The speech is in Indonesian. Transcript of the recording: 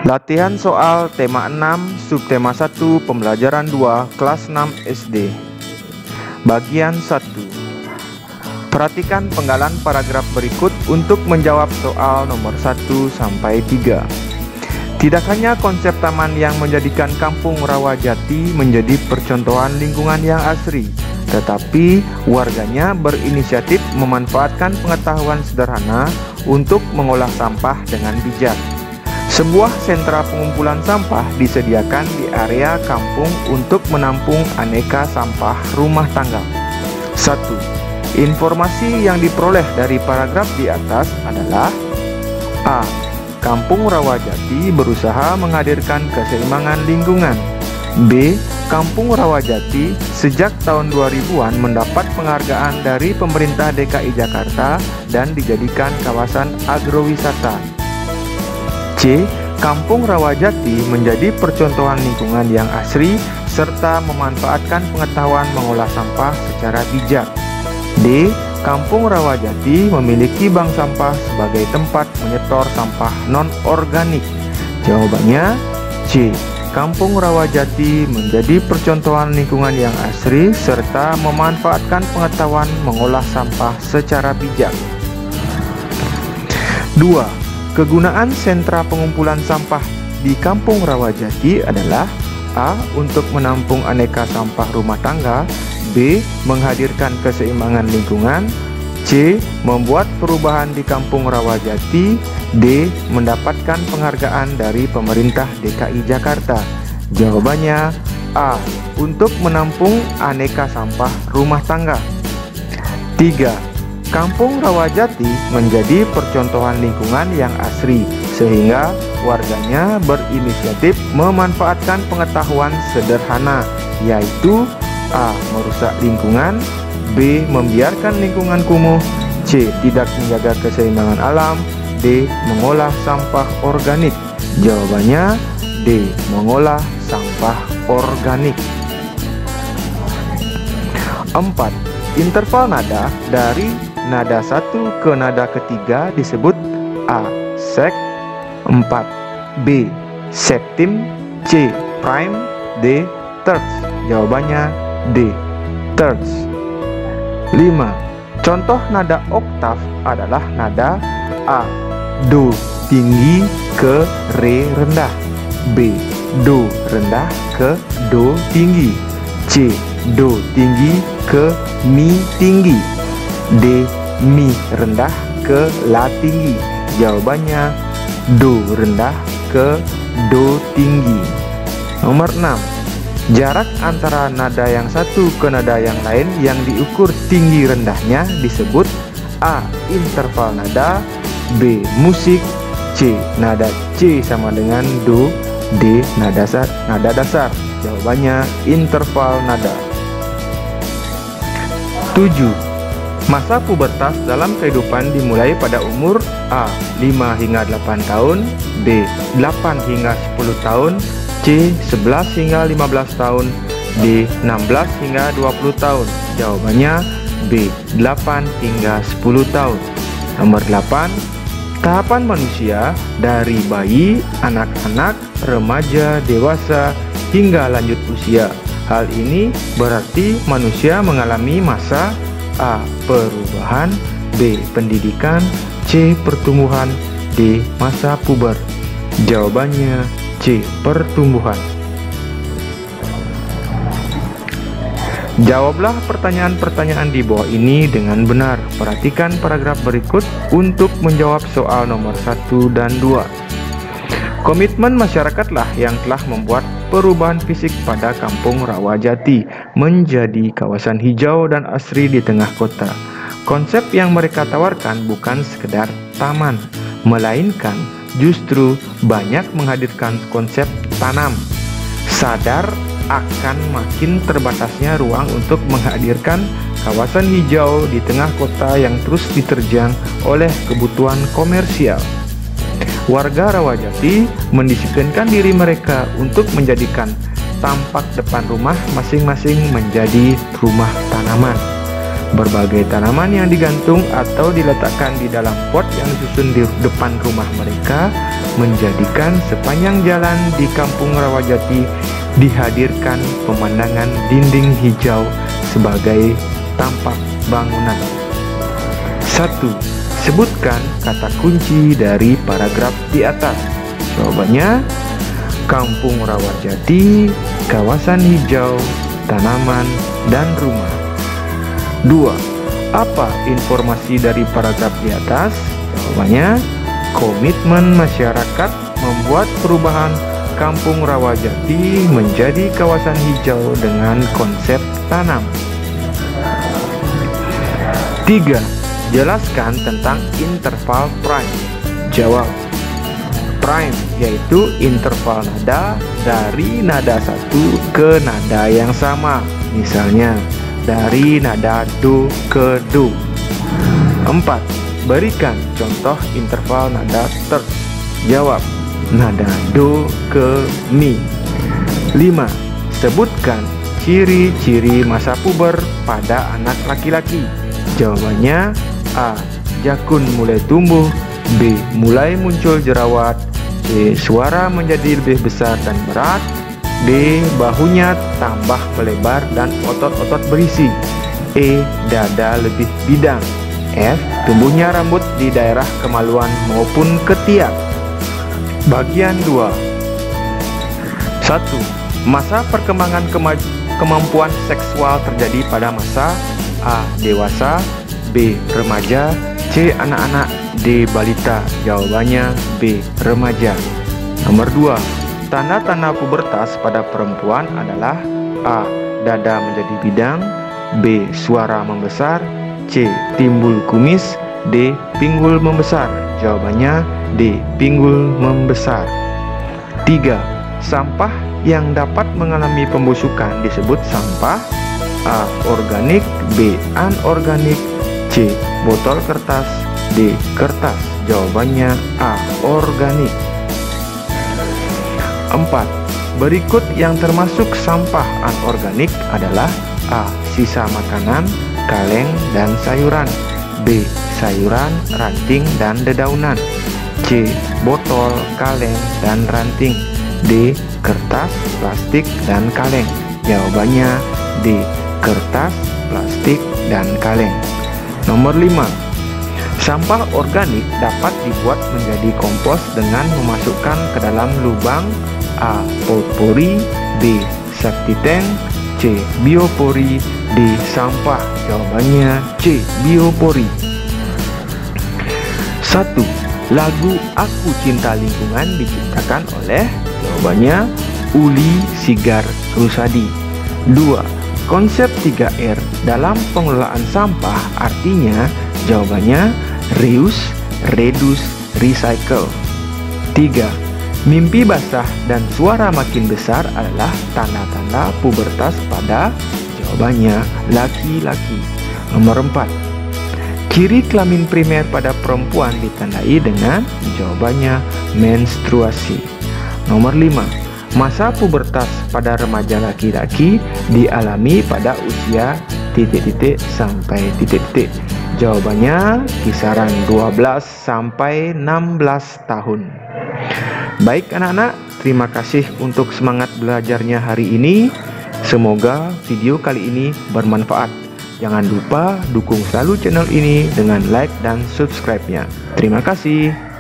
Latihan soal tema 6, subtema 1, pembelajaran 2, kelas 6 SD. Bagian 1. Perhatikan penggalan paragraf berikut untuk menjawab soal nomor 1 sampai 3. Tidak hanya konsep taman yang menjadikan Kampung Rawajati menjadi percontohan lingkungan yang asri, tetapi warganya berinisiatif memanfaatkan pengetahuan sederhana untuk mengolah sampah dengan bijak. Sebuah sentra pengumpulan sampah disediakan di area kampung untuk menampung aneka sampah rumah tangga. 1. Informasi yang diperoleh dari paragraf di atas adalah: A. Kampung Rawajati berusaha menghadirkan keseimbangan lingkungan. B. Kampung Rawajati sejak tahun 2000-an mendapat penghargaan dari pemerintah DKI Jakarta dan dijadikan kawasan agrowisata. C. Kampung Rawajati menjadi percontohan lingkungan yang asri serta memanfaatkan pengetahuan mengolah sampah secara bijak. D. Kampung Rawajati memiliki bank sampah sebagai tempat menyetor sampah non-organik. Jawabannya C. Kampung Rawajati menjadi percontohan lingkungan yang asri serta memanfaatkan pengetahuan mengolah sampah secara bijak. 2. Kegunaan sentra pengumpulan sampah di Kampung Rawajati adalah: A. Untuk menampung aneka sampah rumah tangga. B. Menghadirkan keseimbangan lingkungan. C. Membuat perubahan di Kampung Rawajati. D. Mendapatkan penghargaan dari pemerintah DKI Jakarta. Jawabannya A. Untuk menampung aneka sampah rumah tangga. 3. Kampung Rawajati menjadi percontohan lingkungan yang asri sehingga warganya berinisiatif memanfaatkan pengetahuan sederhana, yaitu: A. Merusak lingkungan. B. Membiarkan lingkungan kumuh. C. Tidak menjaga keseimbangan alam. D. Mengolah sampah organik. Jawabannya D. Mengolah sampah organik. 4. Interval nada dari nada 1 ke nada ketiga disebut: A. Sek. 4. B. Septim. C. Prime. D. Terts. Jawabannya D. Terts. 5. Contoh nada oktav adalah nada: A. Do tinggi ke Re rendah. B. Do rendah ke Do tinggi. C. Do tinggi ke Mi tinggi. D. Mi rendah ke La tinggi. Jawabannya Do rendah ke Do tinggi. Nomor 6. Jarak antara nada yang satu ke nada yang lain yang diukur tinggi rendahnya disebut: A. Interval nada. B. Musik. C. Nada C sama dengan Do. D. Nada dasar. Jawabannya interval nada. 7. Masa pubertas dalam kehidupan dimulai pada umur: A. 5 hingga 8 tahun. B. 8 hingga 10 tahun. C. 11 hingga 15 tahun. D. 16 hingga 20 tahun. Jawabannya B. 8 hingga 10 tahun. Nomor 8. Tahapan manusia dari bayi, anak-anak, remaja, dewasa, hingga lanjut usia. Hal ini berarti manusia mengalami masa: A. Perubahan. B. Pendidikan. C. Pertumbuhan. D. Masa puber. Jawabannya C. Pertumbuhan. Jawablah pertanyaan-pertanyaan di bawah ini dengan benar. Perhatikan paragraf berikut untuk menjawab soal nomor 1 dan 2. Komitmen masyarakatlah yang telah membuat perubahan fisik pada Kampung Rawajati menjadi kawasan hijau dan asri di tengah kota. Konsep yang mereka tawarkan bukan sekedar taman, melainkan justru banyak menghadirkan konsep tanam. Sadar akan makin terbatasnya ruang untuk menghadirkan kawasan hijau di tengah kota yang terus diterjang oleh kebutuhan komersial. Warga Rawajati mendisiplinkan diri mereka untuk menjadikan tampak depan rumah masing-masing menjadi rumah tanaman. Berbagai tanaman yang digantung atau diletakkan di dalam pot yang disusun di depan rumah mereka menjadikan sepanjang jalan di Kampung Rawajati dihadirkan pemandangan dinding hijau sebagai tampak bangunan. 1. Sebutkan kata kunci dari paragraf di atas. Jawabannya, Kampung Rawajati, kawasan hijau, tanaman, dan rumah. 2. Apa informasi dari paragraf di atas? Jawabannya, komitmen masyarakat membuat perubahan Kampung Rawajati menjadi kawasan hijau dengan konsep tanam. 3. Jelaskan tentang interval prime. Jawab. Prime yaitu interval nada dari nada satu ke nada yang sama. Misalnya, dari nada do ke do. 4. Berikan contoh interval nada third. Jawab. Nada do ke mi. 5. Sebutkan ciri-ciri masa puber pada anak laki-laki. Jawabannya, A. Jakun mulai tumbuh, B. Mulai muncul jerawat, C. Suara menjadi lebih besar dan berat, D. Bahunya tambah melebar dan otot-otot berisi, E. Dada lebih bidang, F. Tumbuhnya rambut di daerah kemaluan maupun ketiak. Bagian 2. 1. Masa perkembangan kemampuan seksual terjadi pada masa A. Dewasa, B. Remaja, C. Anak-anak, D. Balita. Jawabannya B. Remaja. Nomor 2. Tanda-tanda pubertas pada perempuan adalah A. Dada menjadi bidang, B. Suara membesar, C. Timbul kumis, D. Pinggul membesar. Jawabannya D. Pinggul membesar. 3. Sampah yang dapat mengalami pembusukan disebut sampah A. Organik, B. Anorganik, C. Botol kertas, D. Kertas. Jawabannya A. Organik. 4. Berikut yang termasuk sampah anorganik adalah A. Sisa makanan, kaleng, dan sayuran, B. Sayuran, ranting, dan dedaunan, C. Botol, kaleng, dan ranting, D. Kertas, plastik, dan kaleng. Jawabannya D. Kertas, plastik, dan kaleng. Nomor 5. Sampah organik dapat dibuat menjadi kompos dengan memasukkan ke dalam lubang A. Potpori, B. Septic tank, C. Biopori, D. Sampah. Jawabannya C. Biopori. 1. Lagu Aku Cinta Lingkungan diciptakan oleh, jawabannya Uli Sigar Rusadi. 2. Konsep 3R dalam pengelolaan sampah artinya, jawabannya reuse, reduce, recycle. 3. Mimpi basah dan suara makin besar adalah tanda-tanda pubertas pada, jawabannya laki-laki. Nomor 4. Ciri kelamin primer pada perempuan ditandai dengan, jawabannya menstruasi. Nomor 5. Masa pubertas pada remaja laki-laki dialami pada usia ... sampai ... Jawabannya kisaran 12 sampai 16 tahun. Baik anak-anak, terima kasih untuk semangat belajarnya hari ini. Semoga video kali ini bermanfaat. Jangan lupa dukung selalu channel ini dengan like dan subscribe-nya. Terima kasih.